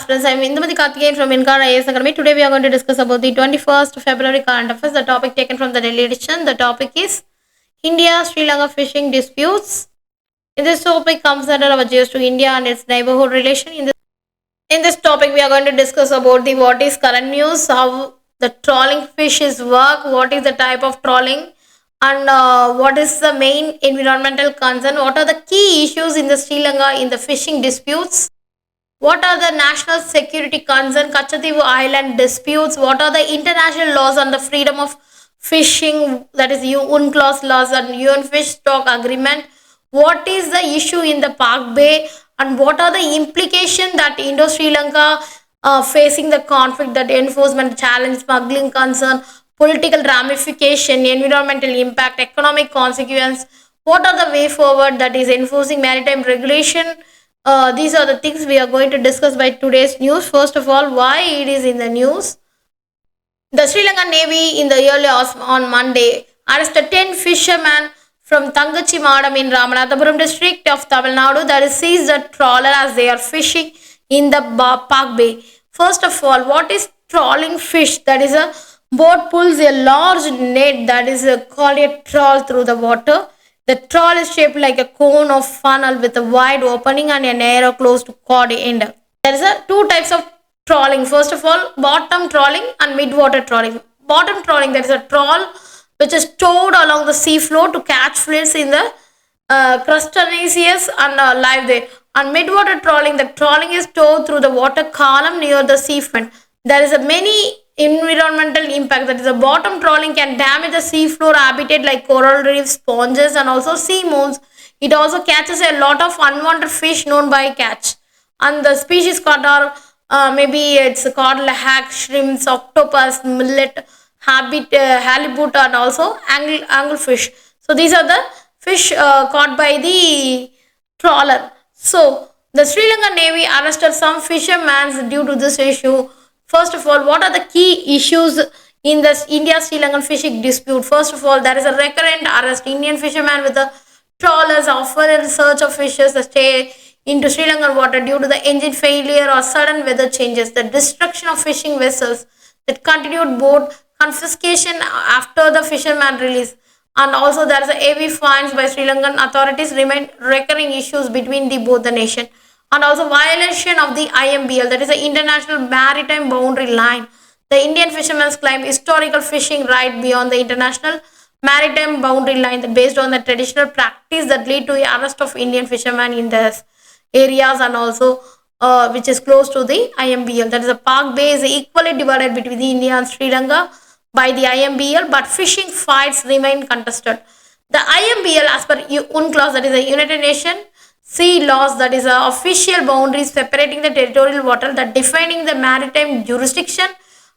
aspirants. I am Indumati Karthikeyan from Inkar IAS Academy. Today we are going to discuss about the 21st February current affairs. The topic taken from the Daily Edition. The topic is India Sri Lanka fishing disputes. In this topic comes under our geos to India and its neighborhood relation. In this topic we are going to discuss about the what is current news, how the trawling fishes work, what is the type of trawling, and what is the main environmental concern, what are the key issues in the Sri Lanka in the fishing disputes. What are the national security concerns, Kachativu Island disputes? What are the international laws on the freedom of fishing, that is UNCLOS laws and UN Fish Stock Agreement? What is the issue in the Park Bay? And what are the implications that Indo-Sri Lanka facing the conflict, that enforcement challenge, smuggling concern, political ramification, environmental impact, economic consequence? What are the way forward, that is enforcing maritime regulation? These are the things we are going to discuss by today's news. First of all, why it is in the news. The Sri Lankan Navy in the early hours on Monday arrested 10 fishermen from Tangachi Madam in Ramanathapuram district of Tamil Nadu, that is seized a trawler as they are fishing in the Park Bay. First of all, what is trawling fish? That is a boat pulls a large net, that is called a trawl, through the water. The trawl is shaped like a cone of funnel with a wide opening and a narrow closed cord end. There is two types of trawling. First of all, bottom trawling and mid-water trawling. Bottom trawling, there is a trawl which is towed along the sea floor to catch fish in the crustaceous and live there. And mid-water trawling, the trawling is towed through the water column near the seafront. There is a many environmental impact, that is the bottom trawling can damage the seafloor habitat like coral reefs, sponges and also sea moss. It also catches a lot of unwanted fish known by catch, and the species caught are maybe it's called hack, shrimps, octopus, millet, halibut and also anglefish. So these are the fish caught by the trawler. So the Sri Lankan Navy arrested some fishermen due to this issue. First of all, what are the key issues in the India-Sri Lankan fishing dispute? First of all, there is a recurrent arrest. Indian fishermen with the trawlers often in search of fishes that stay into Sri Lankan water due to the engine failure or sudden weather changes. The destruction of fishing vessels, that continued boat confiscation after the fisherman release. And also there is a heavy fines by Sri Lankan authorities remain recurring issues between both the nation. And also violation of the IMBL, that is the International Maritime Boundary Line. The Indian fishermen claim historical fishing right beyond the International Maritime Boundary Line, that based on the traditional practice that lead to the arrest of Indian fishermen in these areas and also which is close to the IMBL. That is the Park Bay is equally divided between the India and Sri Lanka by the IMBL, but fishing fights remain contested. The IMBL, as per UNCLOS, that is the United Nations Sea laws, that is official boundaries separating the territorial water, that defining the maritime jurisdiction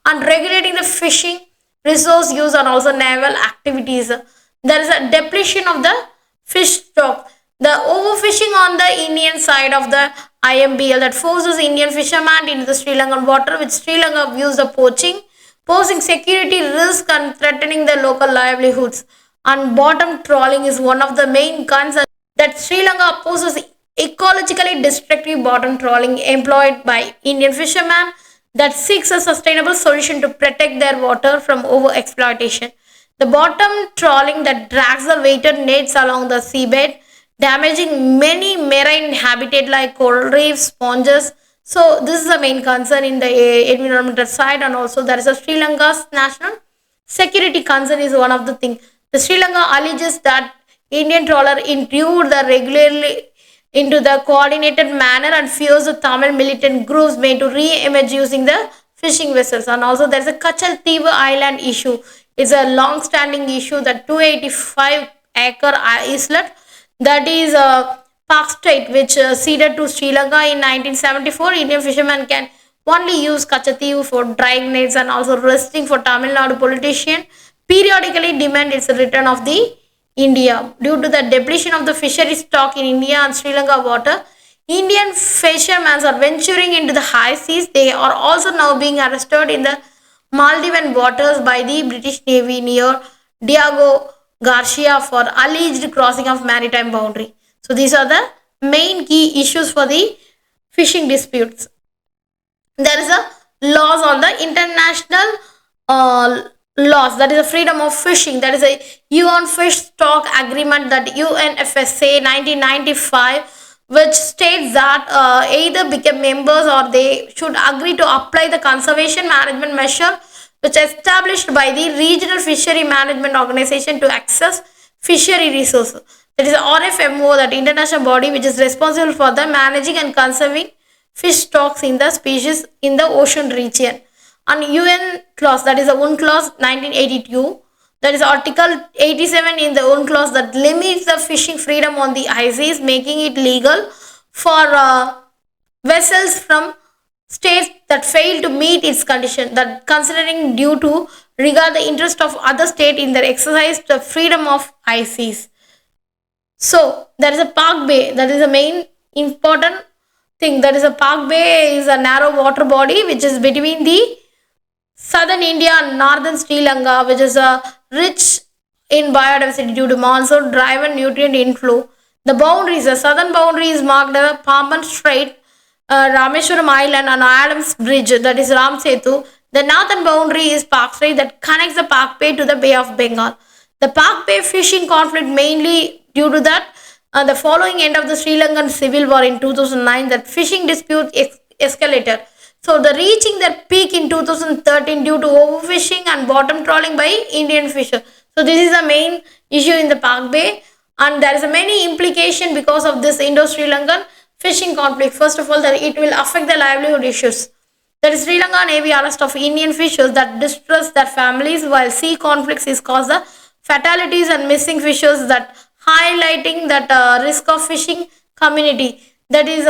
and regulating the fishing resource use and also naval activities. There is a depletion of the fish stock. The overfishing on the Indian side of the IMBL that forces Indian fishermen into the Sri Lankan water, which Sri Lanka views the poaching, posing security risk and threatening the local livelihoods. And bottom trawling is one of the main concerns, that Sri Lanka opposes ecologically destructive bottom trawling employed by Indian fishermen that seeks a sustainable solution to protect their water from over-exploitation. The bottom trawling that drags the weighted nets along the seabed, damaging many marine habitat like coral reefs, sponges. So this is the main concern in the environmental side, and also there is a Sri Lanka's national security concern is one of the things. The Sri Lanka alleges that Indian trawler intrude the regularly into the coordinated manner and fears the Tamil militant groups may to re-emerge using the fishing vessels. And also there is a Kachativu Island issue. It's a long-standing issue, that 285-acre islet, that is Park State, which ceded to Sri Lanka in 1974. Indian fishermen can only use Kachativu for drying nets, and also resting for Tamil Nadu politicians periodically demand its return of the India. Due to the depletion of the fishery stock in India and Sri Lanka water, Indian fishermen are venturing into the high seas. They are also now being arrested in the Maldivian waters by the British Navy near Diego Garcia for alleged crossing of maritime boundary. So these are the main key issues for the fishing disputes. There is a laws on the international laws, that is a freedom of fishing, that is a UN fish stock agreement, that UNFSA 1995, which states that either become members or they should agree to apply the conservation management measure which is established by the regional fishery management organization to access fishery resources. That is RFMO, that international body which is responsible for the managing and conserving fish stocks in the species in the ocean region. And UN clause, that is the UNCLOS 1982, that is article 87 in the UNCLOS, that limits the fishing freedom on the high seas, making it legal for vessels from states that fail to meet its condition, that considering due to regard the interest of other state in their exercise the freedom of high seas. So there is a Park Bay, that is the main important thing. That is a Park Bay is a narrow water body which is between the southern India and northern Sri Lanka, which is rich in biodiversity due to monsoon driven nutrient inflow. The boundaries, the southern boundary is marked as Pamban Strait, Rameshwaram Island and Adams Bridge, that is Ram Setu. The northern boundary is Park Strait that connects the Park Bay to the Bay of Bengal. The Park Bay fishing conflict mainly due to that the following end of the Sri Lankan civil war in 2009, that fishing dispute escalated. So the reaching their peak in 2013 due to overfishing and bottom trawling by Indian fishers. So this is the main issue in the Park Bay, and there is a many implication because of this Indo-Sri Lankan fishing conflict. First of all, that it will affect the livelihood issues. There is Sri Lanka Navy arrest of Indian fishers that distress their families, while sea conflicts is cause the fatalities and missing fishers, that highlighting that risk of fishing community. That is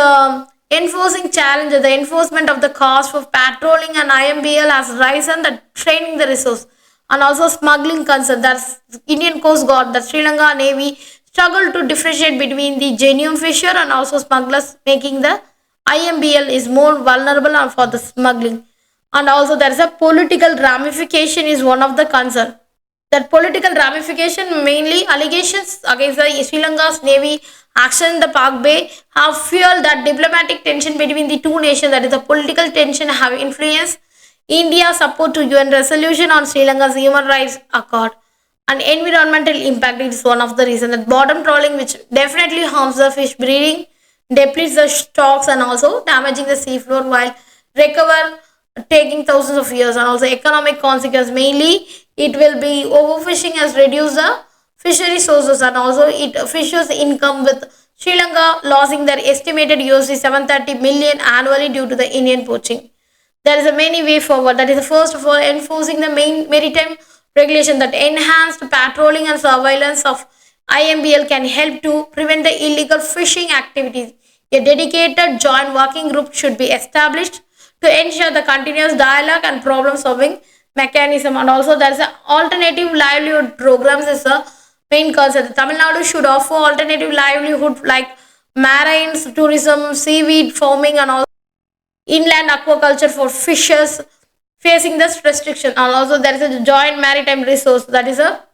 enforcing challenge, the enforcement of the cost for patrolling and IMBL has risen, the training the resource, and also smuggling concern. That's Indian Coast Guard, the Sri Lanka Navy struggle to differentiate between the genuine fisher and also smugglers, making the IMBL is more vulnerable for the smuggling. And also there is a political ramification is one of the concern. That political ramification, mainly allegations against the Sri Lanka's Navy action in the Park Bay, have fueled that diplomatic tension between the two nations. That is, the political tension have influenced India's support to UN resolution on Sri Lanka's human rights accord. And environmental impact is one of the reasons, that bottom trawling, which definitely harms the fish breeding, depletes the stocks and also damaging the seafloor, while recover taking thousands of years. And also economic consequence, mainly it will be overfishing has reduced the fishery sources, and also it fishers income, with Sri Lanka losing their estimated USD 730 million annually due to the Indian poaching. There is a many way forward. That is, first of all, enforcing the main maritime regulation, that enhanced patrolling and surveillance of IMBL can help to prevent the illegal fishing activities. A dedicated joint working group should be established to ensure the continuous dialogue and problem solving mechanism. And also there is an alternative livelihood programs is a main concept. Tamil Nadu should offer alternative livelihood like marine tourism, seaweed farming and also inland aquaculture for fishers facing this restriction. And also there is a joint maritime resource, that is a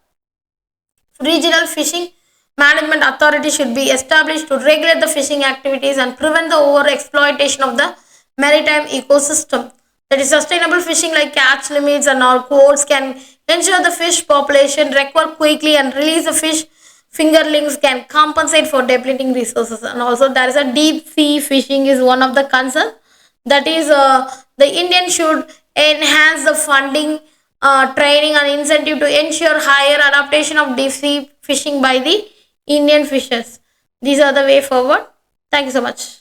regional fishing management authority should be established to regulate the fishing activities and prevent the over exploitation of the maritime ecosystem. That is, sustainable fishing like catch limits and our quotas can ensure the fish population recover quickly and release the fish fingerlings can compensate for depleting resources. And also there is a deep sea fishing is one of the concerns. That is, the Indian should enhance the funding, training and incentive to ensure higher adaptation of deep sea fishing by the Indian fishers. These are the way forward. Thank you so much.